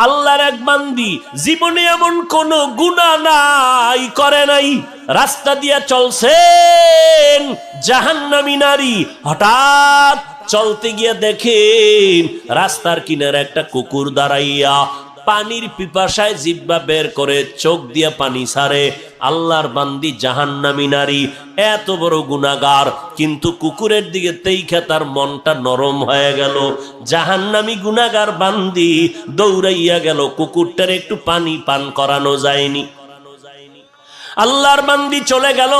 আল্লাহর এক বান্দি জীবনে এমন কোন গুনাহ নাই করে নাই, রাস্তা দিয়া চলছেন জাহান্নামী নারী, হঠাৎ চলতে গিয়ে দেখেন রাস্তার কিনারে একটা কুকুর দাঁড়াইয়া পানির পিপাসায় জিহ্বা বের করে চোখ দিয়া পানি ছাড়ে। আল্লাহর বান্দি জাহান্নামী নারী, এত বড় গুনাহগার, কিন্তু কুকুরের দিকে তেইখা তার মনটা নরম হয়ে গেল। জাহান্নামী গুনাহগার বান্দি দৌড়াইয়া গেল, কুকুরটার একটু পানি পান করানো যায়নি। আল্লাহর বান্দি চলে গেল,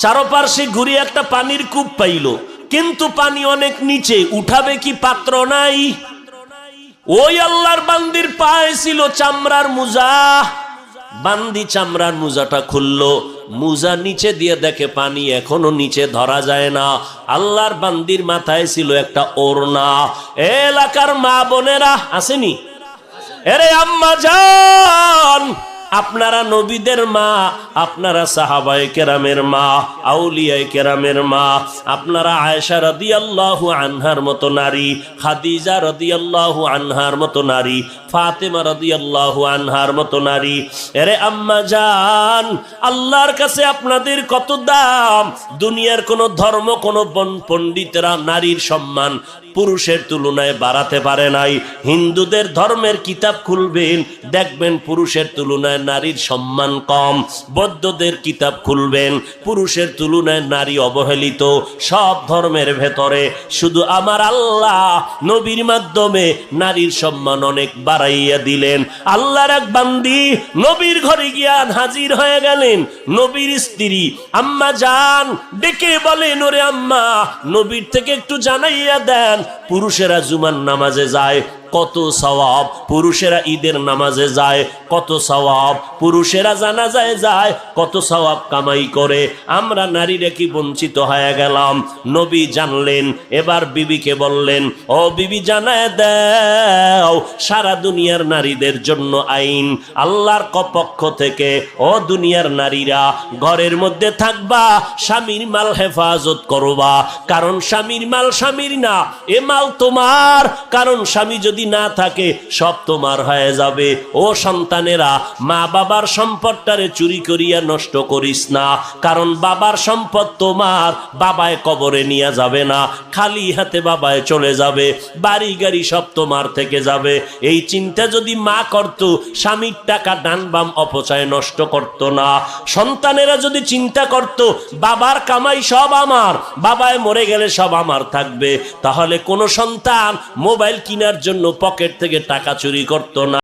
চারপাশে ঘুরে একটা পানির কূপ পাইল, কিন্তু পানি অনেক নিচে, উঠাবে কি পাত্র নাই। ওই আল্লাহর বান্দির পায়ে ছিল চামড়ার মোজা, বান্দি চামড়ার মোজাটা খুললো, মোজা নিচে দিয়ে দেখে পানি এখনো নিচে ধরা যায় না। আল্লাহর বান্দির মাথায় ছিল একটা ওড়না। এলাকার মা বোনেরা আসেনি, এরে আম্মা জান, আপনারা নবীদের মা, আপনারা সাহাবায়ে কেরামের মা, আউলিয়ায়ে কেরামের মা, আপনারা আয়েশা রাদিয়াল্লাহু আনহার মতো নারী, খাদিজা রাদিয়াল্লাহু আনহার মতো নারী, ফাতেমা রাদিয়াল্লাহু আনহার মতো নারী। এরে আম্মা জান, আল্লাহর কাছে আপনাদের কত দাম। দুনিয়ার কোন ধর্ম, কোন পণ্ডিতরা নারীর সম্মান পুরুষের তুলনায় বাড়াতে পারে নাই। হিন্দুদের ধর্মের কিতাব খুলবেন, দেখবেন পুরুষের তুলনায় নারীর সম্মান কম। বৌদ্ধদের কিতাব খুলবেন, পুরুষের তুলনায় নারী অবহেলিত। সব ধর্মের ভেতরে শুধু আমার আল্লাহ নবীর মাধ্যমে নারীর সম্মান অনেক বাড়াইয়া দিলেন। আল্লাহর এক বান্দি নবীর ঘরে গিয়া হাজির হয়ে গেলেন। নবীর স্ত্রী আম্মা জান ডেকে বলেন, ওরে আম্মা, নবীর থেকে একটু জানাইয়া দেন, পুরুষেরা জুমার নামাজে যায় কত সওয়াব, পুরুষেরা ঈদের নামাজে যায় কত সওয়াব, পুরুষেরা জানাজায় যায় কত সওয়াব কামাই করে, আমরা নারীরা কি বঞ্চিত হয়ে গেলাম। নবী জানলেন, এবার বিবিকে বললেন, ও বিবি জানায় দাও, সারা দুনিয়ার নারীদের জন্য আইন আল্লাহর পক্ষ থেকে, ও দুনিয়ার নারীরা ঘরের মধ্যে থাকবা, স্বামীর মাল হেফাজত করবা, কারণ স্বামীর মাল স্বামীর না, এ মাল তোমার, কারণ স্বামী যদি না থাকে সব তোমার হয়ে যাবে। ও সন্তানেরা, মা বাবার সম্পদটারে চুরি করিয়া নষ্ট করিস না, কারণ বাবার সম্পদ তোমার, বাবায় কবরে নিয়ে যাবে না, খালি হাতে বাবায় চলে যাবে, বাড়ি গাড়ি সব তোমার থেকে যাবে। এই চিন্তা যদি মা করত, স্বামীর টাকা ডান বাম অপচয় নষ্ট করত না। সন্তানেরা যদি চিন্তা করত, বাবার কামাই সব আমার, বাবায় মরে গেলে সব আমার থাকবে, তাহলে কোন সন্তান মোবাইল কেনার জন্য পকেট থেকে টাকা চুরি করতো না।